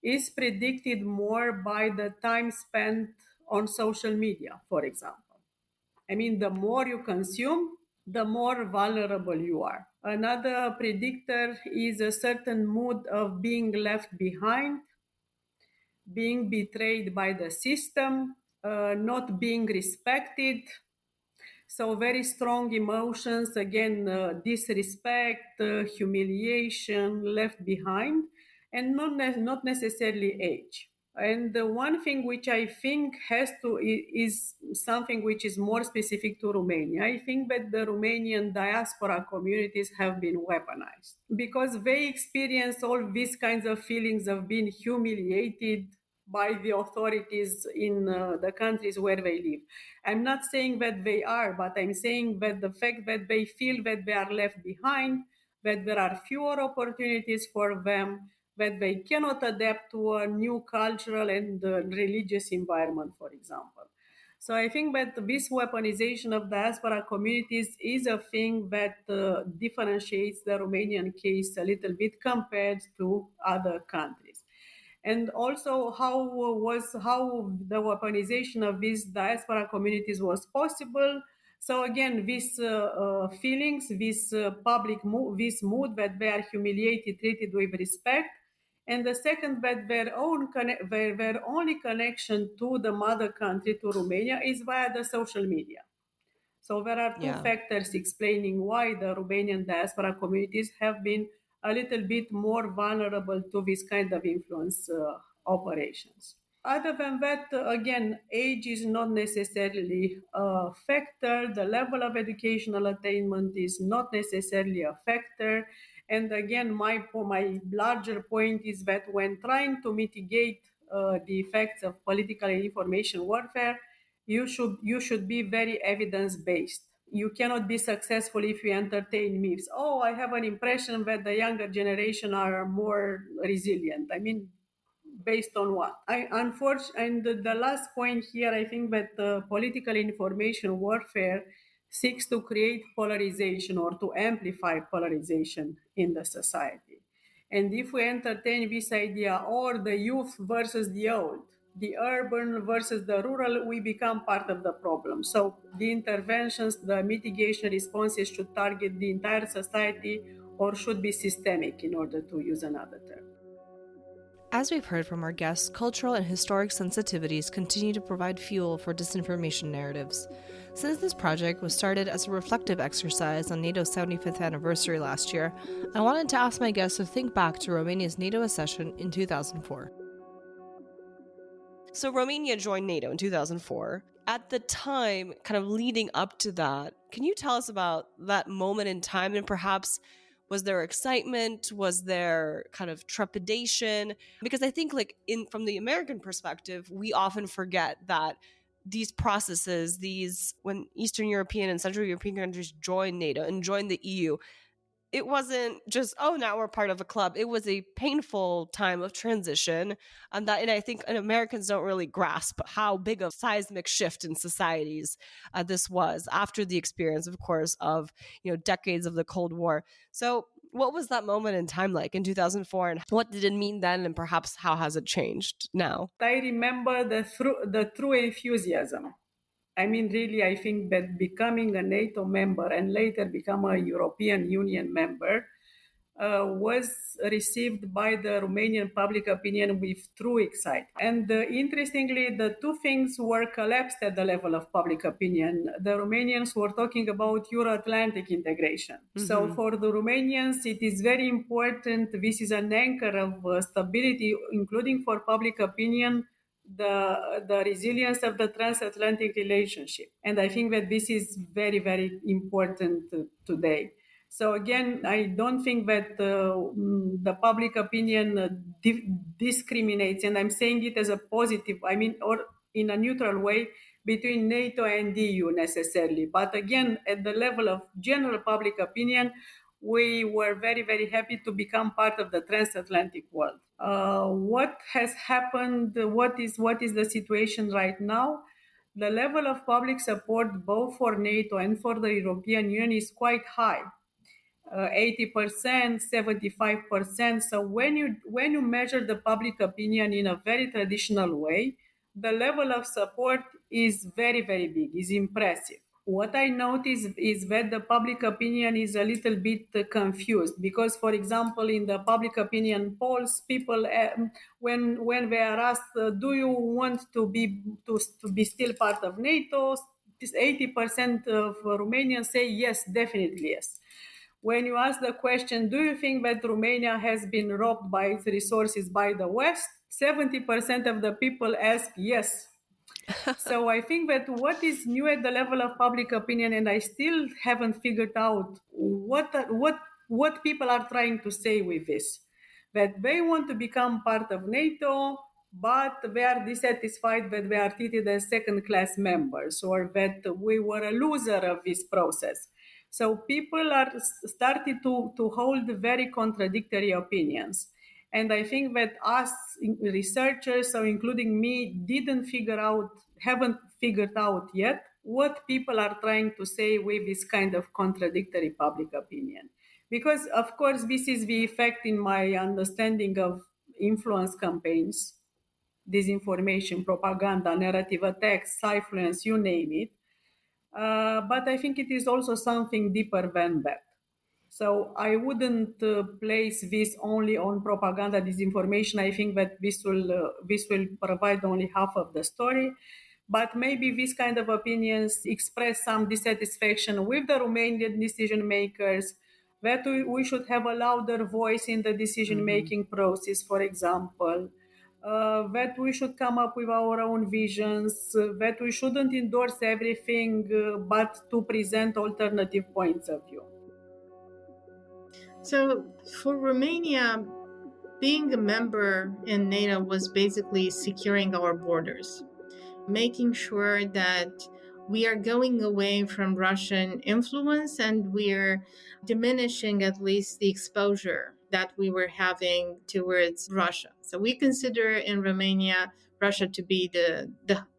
is predicted more by the time spent on social media, for example. I mean, the more you consume, the more vulnerable you are. Another predictor is a certain mood of being left behind, being betrayed by the system, not being respected. So, very strong emotions, again, disrespect, humiliation, left behind, and not necessarily age. And the one thing which I think is something which is more specific to Romania. I think that the Romanian diaspora communities have been weaponized because they experience all these kinds of feelings of being humiliated by the authorities in the countries where they live. I'm not saying that they are, but I'm saying that the fact that they feel that they are left behind, that there are fewer opportunities for them, that they cannot adapt to a new cultural and religious environment, for example. So I think that this weaponization of diaspora communities is a thing that differentiates the Romanian case a little bit compared to other countries. And also how the weaponization of these diaspora communities was possible. So again, these feelings, this this mood that they are humiliated, treated with respect, and the second, that their only connection to the mother country, to Romania, is via the social media. So there are two Yeah. factors explaining why the Romanian diaspora communities have been a little bit more vulnerable to this kind of influence operations. Other than that, again, age is not necessarily a factor. The level of educational attainment is not necessarily a factor. And again, my larger point is that when trying to mitigate the effects of political and information warfare, you should be very evidence based. You cannot be successful if you entertain myths. Oh, I have an impression that the younger generation are more resilient. I mean, based on what? And the last point here, I think that political information warfare seeks to create polarization or to amplify polarization in the society. And if we entertain this idea, or the youth versus the old, the urban versus the rural, we become part of the problem. So the interventions, the mitigation responses should target the entire society or should be systemic, in order to use another term. As we've heard from our guests, cultural and historic sensitivities continue to provide fuel for disinformation narratives. Since this project was started as a reflective exercise on NATO's 75th anniversary last year, I wanted to ask my guests to think back to Romania's NATO accession in 2004. So Romania joined NATO in 2004. At the time, kind of leading up to that, can you tell us about that moment in time, and perhaps was there excitement? Was there kind of trepidation? Because I think from the American perspective, we often forget that these processes, when Eastern European and Central European countries join NATO and join the EU, it wasn't just, oh, now we're part of a club. It was a painful time of transition. And I think Americans don't really grasp how big of seismic shift in societies this was after the experience, of course, of decades of the Cold War. So what was that moment in time like in 2004, and what did it mean then, and perhaps how has it changed now? I remember the true enthusiasm. I mean, really, I think that becoming a NATO member and later become a European Union member was received by the Romanian public opinion with true excitement. And interestingly, the two things were collapsed at the level of public opinion. The Romanians were talking about Euro-Atlantic integration. Mm-hmm. So for the Romanians, it is very important. This is an anchor of stability, including for public opinion, the resilience of the transatlantic relationship. And I think that this is very, very important today. So again, I don't think that the public opinion discriminates, and I'm saying it as a positive, or in a neutral way, between NATO and EU necessarily. But again, at the level of general public opinion, we were very, very happy to become part of the transatlantic world. What has happened? What is the situation right now? The level of public support both for NATO and for the European Union is quite high. 80%, 75%. So when you measure the public opinion in a very traditional way, the level of support is very, very big, is impressive. What I notice is that the public opinion is a little bit confused because, for example, in the public opinion polls, people, when they are asked, do you want to be still part of NATO? 80% of Romanians say yes, definitely yes. When you ask the question, do you think that Romania has been robbed by its resources by the West? 70% of the people ask yes. So I think that what is new at the level of public opinion, and I still haven't figured out what people are trying to say with this, that they want to become part of NATO, but they are dissatisfied that they are treated as second-class members, or that we were a loser of this process. So people are starting to hold very contradictory opinions. And I think that us researchers, so including me, haven't figured out yet what people are trying to say with this kind of contradictory public opinion. Because, of course, this is the effect in my understanding of influence campaigns, disinformation, propaganda, narrative attacks, influence, you name it. But I think it is also something deeper than that. So I wouldn't place this only on propaganda, disinformation. I think that this will provide only half of the story. But maybe these kind of opinions express some dissatisfaction with the Romanian decision makers, that we should have a louder voice in the decision-making process, for example. That we should come up with our own visions, that we shouldn't endorse everything, but to present alternative points of view. So for Romania, being a member in NATO was basically securing our borders, making sure that we are going away from Russian influence and we're diminishing at least the exposure that we were having towards Russia. So we consider in Romania Russia to be the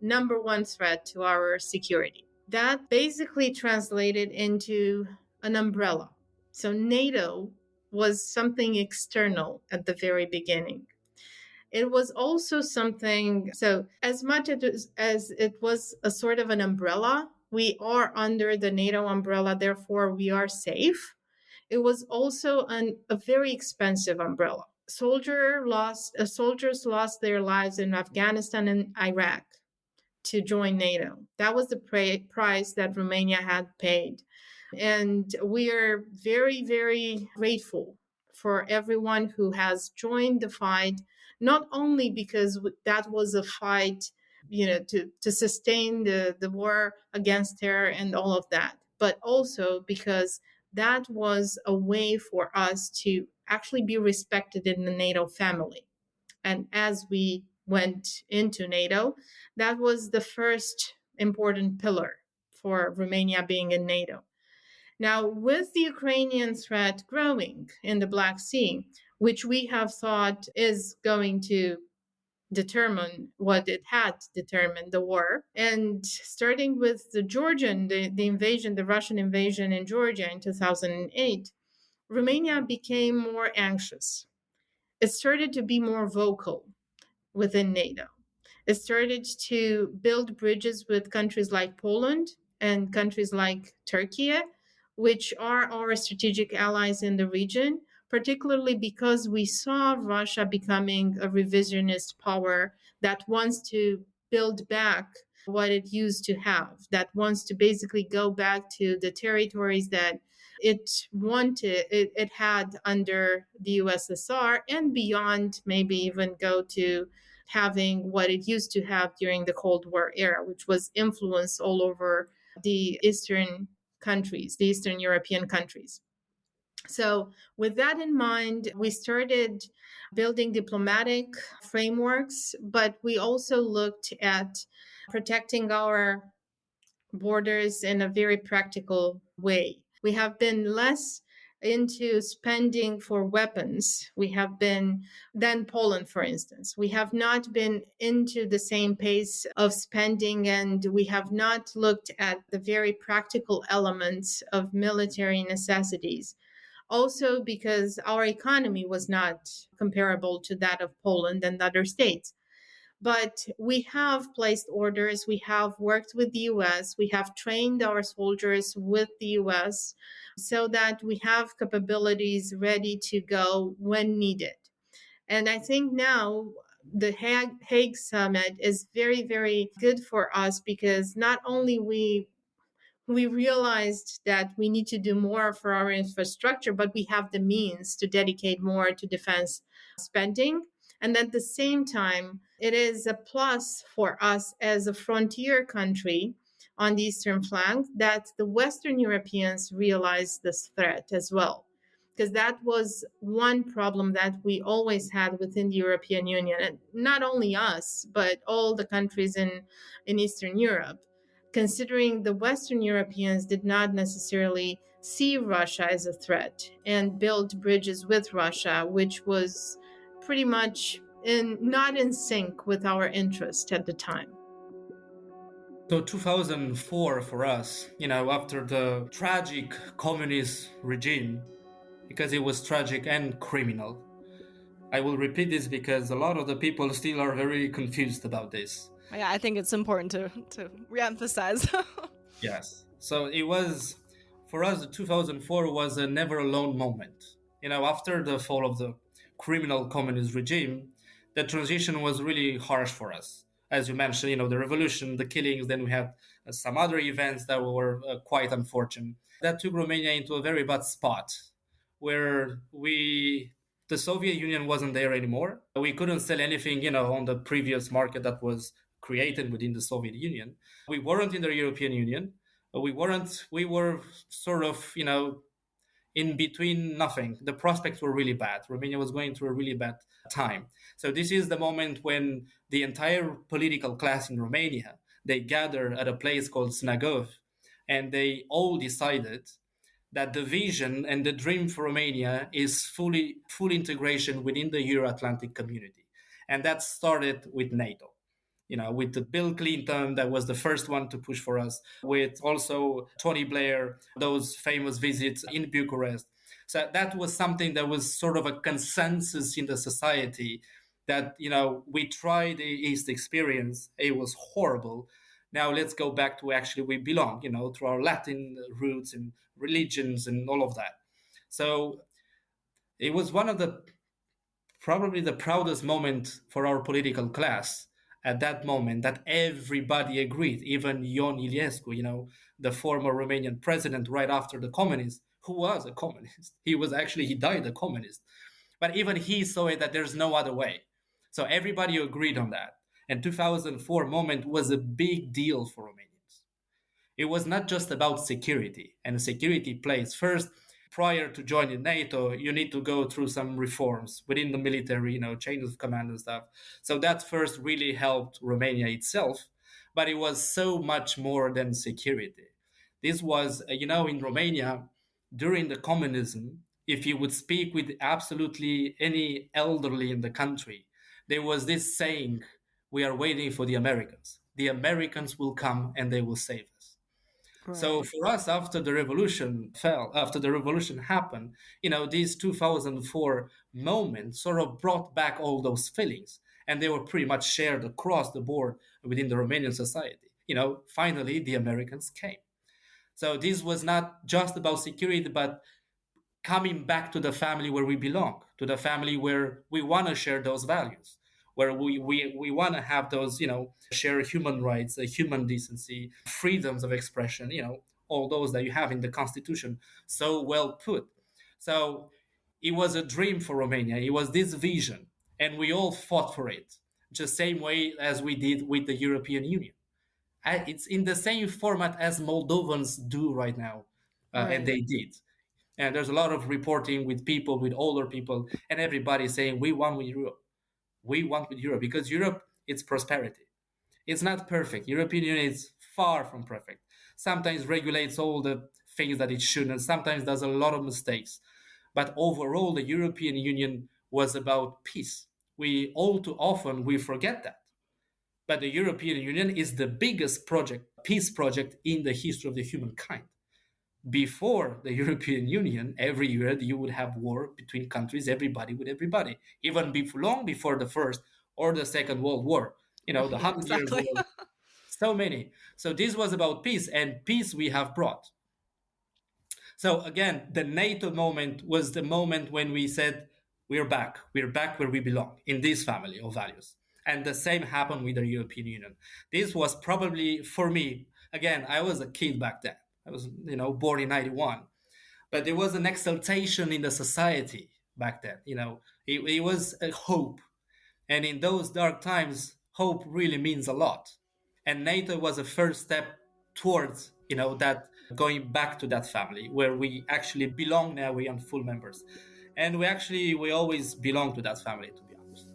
number one threat to our security. That basically translated into an umbrella. So NATO was something external at the very beginning. It was also something, so as much as it was a sort of an umbrella, we are under the NATO umbrella, therefore we are safe. It was also a very expensive umbrella. Soldiers lost their lives in Afghanistan and Iraq to join NATO. That was the price that Romania had paid. And we are very, very grateful for everyone who has joined the fight, not only because that was a fight, to sustain the war against terror and all of that, but also because that was a way for us to actually be respected in the NATO family. And as we went into NATO, that was the first important pillar for Romania being in NATO. Now, with the Ukrainian threat growing in the Black Sea, which we have thought is going to determine what it had determined the war. And starting with the invasion, the Russian invasion in Georgia in 2008, Romania became more anxious. It started to be more vocal within NATO. It started to build bridges with countries like Poland and countries like Turkey, which are our strategic allies in the region, particularly because we saw Russia becoming a revisionist power that wants to build back what it used to have, that wants to basically go back to the territories that it had under the USSR and beyond, maybe even go to having what it used to have during the Cold War era, which was influence all over the the Eastern European countries. So, with that in mind, we started building diplomatic frameworks, but we also looked at protecting our borders in a very practical way. We have been less into spending for weapons. We have been, than Poland, for instance. We have not been into the same pace of spending, and we have not looked at the very practical elements of military necessities. Also, because our economy was not comparable to that of Poland and other states. But we have placed orders, we have worked with the US, we have trained our soldiers with the US so that we have capabilities ready to go when needed. And I think now the Hague Summit is very, very good for us because not only we realized that we need to do more for our infrastructure, but we have the means to dedicate more to defense spending. And at the same time, it is a plus for us as a frontier country on the eastern flank that the Western Europeans realize this threat as well. Because that was one problem that we always had within the European Union, and not only us, but all the countries in Eastern Europe, considering the Western Europeans did not necessarily see Russia as a threat and build bridges with Russia, which was pretty much not in sync with our interest at the time. So 2004 for us, after the tragic communist regime, because it was tragic and criminal. I will repeat this because a lot of the people still are very confused about this. Yeah, I think it's important to reemphasize. Yes. So it was, for us, 2004 was a never alone moment. After the fall of the criminal communist regime, the transition was really harsh for us. As you mentioned, the revolution, the killings, then we had some other events that were quite unfortunate. That took Romania into a very bad spot where the Soviet Union wasn't there anymore. We couldn't sell anything, on the previous market that was created within the Soviet Union. We weren't in the European Union. We were sort of, in between nothing. The prospects were really bad. Romania was going through a really bad time. So this is the moment when the entire political class in Romania, they gathered at a place called Snagov, and they all decided that the vision and the dream for Romania is full integration within the Euro-Atlantic community. And that started with NATO. With the Bill Clinton, that was the first one to push for us, with also Tony Blair, those famous visits in Bucharest. So that was something that was sort of a consensus in the society that, we tried the East experience. It was horrible. Now let's go back to actually we belong, to our Latin roots and religions and all of that. So it was one of probably the proudest moment for our political class at that moment, that everybody agreed, even Ion Iliescu, the former Romanian president right after the communists, who was a communist. He died a communist. But even he saw it that there's no other way. So everybody agreed on that. And 2004 moment was a big deal for Romanians. It was not just about security, and security plays first. Prior to joining NATO, you need to go through some reforms within the military, chain of command and stuff. So that first really helped Romania itself, but it was so much more than security. This was, in Romania during the communism, if you would speak with absolutely any elderly in the country, there was this saying, we are waiting for the Americans. The Americans will come and they will save us. So Right. for us, after the revolution happened, these 2004 moments sort of brought back all those feelings, and they were pretty much shared across the board within the Romanian society. Finally, the Americans came. So this was not just about security, but coming back to the family where we belong, to the family where we want to share those values, where we want to have those, share human rights, human decency, freedoms of expression, all those that you have in the Constitution, so well put. So it was a dream for Romania. It was this vision, and we all fought for it, just same way as we did with the European Union. It's in the same format as Moldovans do right now, and Right. they did. And there's a lot of reporting with people, with older people, and everybody saying, we want with Europe. We want with Europe because Europe, it's prosperity. It's not perfect. European Union is far from perfect. Sometimes regulates all the things that it shouldn't. Sometimes does a lot of mistakes. But overall, the European Union was about peace. We all too often we forget that. But the European Union is the biggest peace project in the history of the humankind. Before the European Union, every year you would have war between countries, everybody with everybody, even long before the First or the Second World War. The Yeah, 100 Years exactly. War, so many. So this was about peace, and peace we have brought. So again, the NATO moment was the moment when we said, we're back. We're back where we belong, in this family of values. And the same happened with the European Union. This was probably, for me, again, I was a kid back then. I was, born in 91. But there was an exaltation in the society back then. It was a hope. And in those dark times, hope really means a lot. And NATO was a first step towards, that going back to that family where we actually belong now, we are full members. And we always belong to that family, to be honest.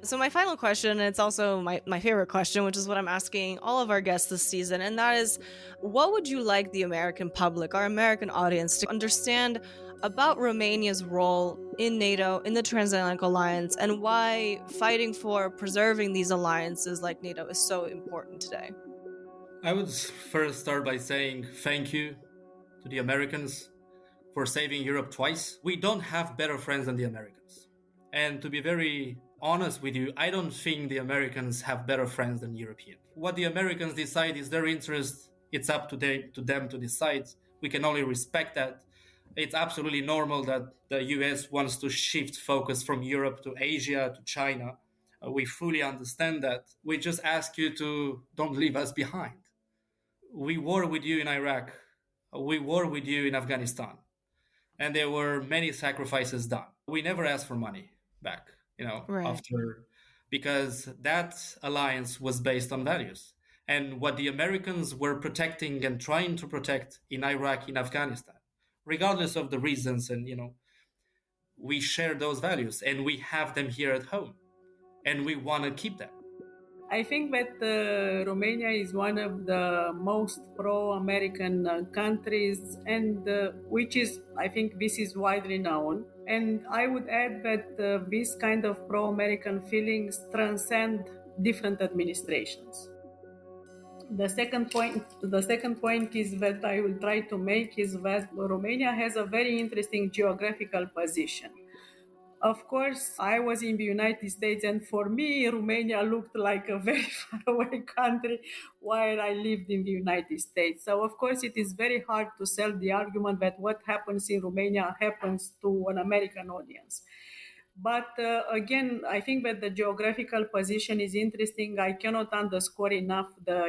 So my final question, and it's also my favorite question, which is what I'm asking all of our guests this season, and that is, what would you like the American public, our American audience, to understand about Romania's role in NATO, in the Transatlantic Alliance, and why fighting for preserving these alliances like NATO is so important today? I would first start by saying thank you to the Americans for saving Europe twice. We don't have better friends than the Americans. And to be very honest with you, I don't think the Americans have better friends than Europeans. What the Americans decide is their interest. It's up to them to decide. We can only respect that. It's absolutely normal that the US wants to shift focus from Europe to Asia to China. We fully understand that. We just ask you to don't leave us behind. We war with you in Iraq. We war with you in Afghanistan, and there were many sacrifices done. We never asked for money back, Right. after, because that alliance was based on values. And what the Americans were protecting and trying to protect in Iraq, in Afghanistan, regardless of the reasons, and we share those values and we have them here at home and we want to keep them. I think that Romania is one of the most pro-American countries, and which is, I think, this is widely known. And I would add that this kind of pro-American feelings transcend different administrations. The second point is that I will try to make is that Romania has a very interesting geographical position. Of course, I was in the United States, and for me, Romania looked like a very far away country while I lived in the United States. So, of course, it is very hard to sell the argument that what happens in Romania happens to an American audience. But again, I think that the geographical position is interesting. I cannot underscore enough the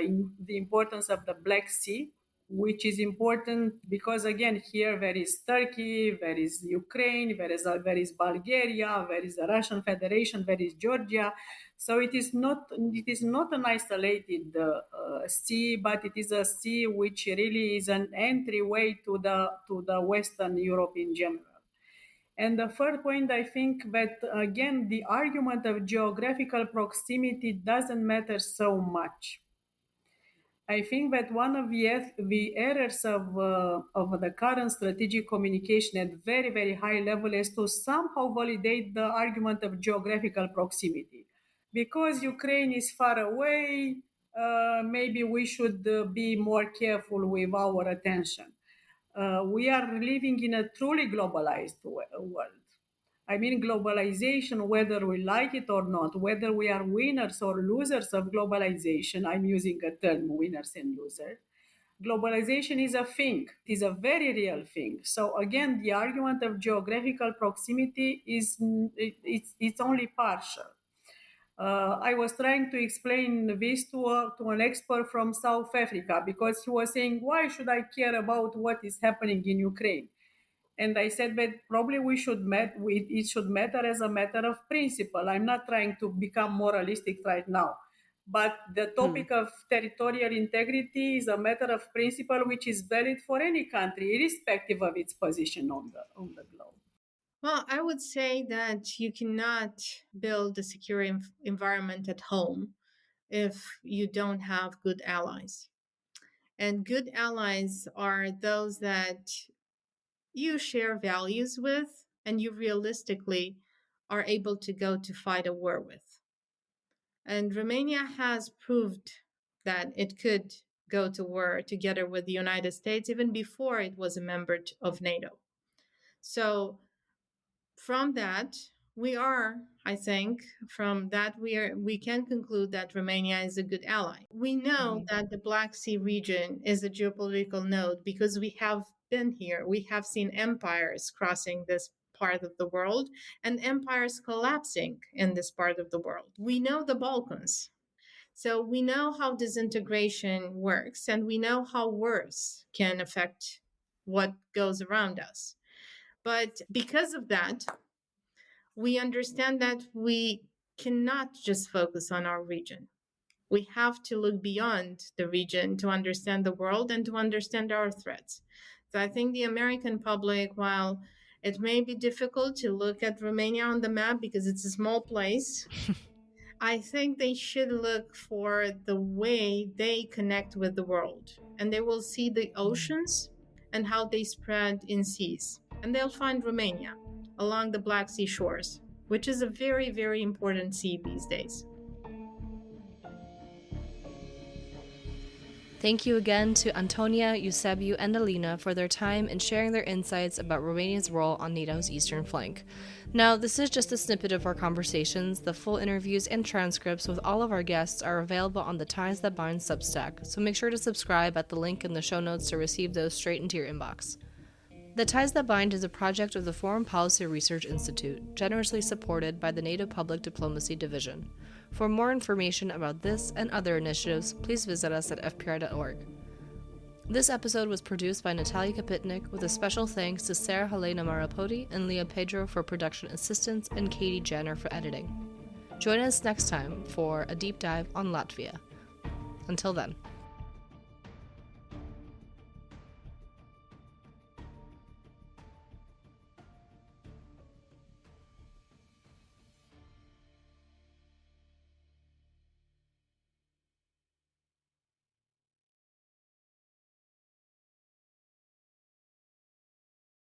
importance of the Black Sea, which is important because, again, here there is Turkey, there is Ukraine, there is Bulgaria, there is the Russian Federation, there is Georgia. So it is not an isolated sea, but it is a sea which really is an entryway to the Western Europe in general. And the third point, I think that again, the argument of geographical proximity doesn't matter so much. I think that one of the errors of the current strategic communication at very, very high level is to somehow validate the argument of geographical proximity. Because Ukraine is far away, maybe we should be more careful with our attention. We are living in a truly globalized world. I mean, globalization, whether we like it or not, whether we are winners or losers of globalization, I'm using a term winners and losers. Globalization is a thing, it is a very real thing. So, again, the argument of geographical proximity it's only partial. I was trying to explain this to an expert from South Africa because he was saying, why should I care about what is happening in Ukraine? And I said that probably it should matter as a matter of principle. I'm not trying to become moralistic right now. But the topic of territorial integrity is a matter of principle which is valid for any country, irrespective of its position on the globe. Well, I would say that you cannot build a secure environment at home if you don't have good allies. And good allies are those that you share values with and you realistically are able to go to fight a war with. And Romania has proved that it could go to war together with the United States even before it was a member of NATO. So from that, I think, we can conclude that Romania is a good ally. We know that the Black Sea region is a geopolitical node because we have been here. We have seen empires crossing this part of the world and empires collapsing in this part of the world. We know the Balkans. So we know how disintegration works and we know how wars can affect what goes around us. But because of that, we understand that we cannot just focus on our region. We have to look beyond the region to understand the world and to understand our threats. So I think the American public, while it may be difficult to look at Romania on the map because it's a small place, I think they should look for the way they connect with the world. And they will see the oceans and how they spread in seas. And they'll find Romania along the Black Sea shores, which is a very, very important sea these days. Thank you again to Antonia, Eusebiu, and Alina for their time and sharing their insights about Romania's role on NATO's eastern flank. Now, this is just a snippet of our conversations. The full interviews and transcripts with all of our guests are available on the Ties That Bind Substack, so make sure to subscribe at the link in the show notes to receive those straight into your inbox. The Ties That Bind is a project of the Foreign Policy Research Institute, generously supported by the NATO Public Diplomacy Division. For more information about this and other initiatives, please visit us at fpr.org. This episode was produced by Natalia Kapitnik, with a special thanks to Sarah Helena Marapodi and Leah Pedro for production assistance and Katie Janner for editing. Join us next time for a deep dive on Latvia. Until then.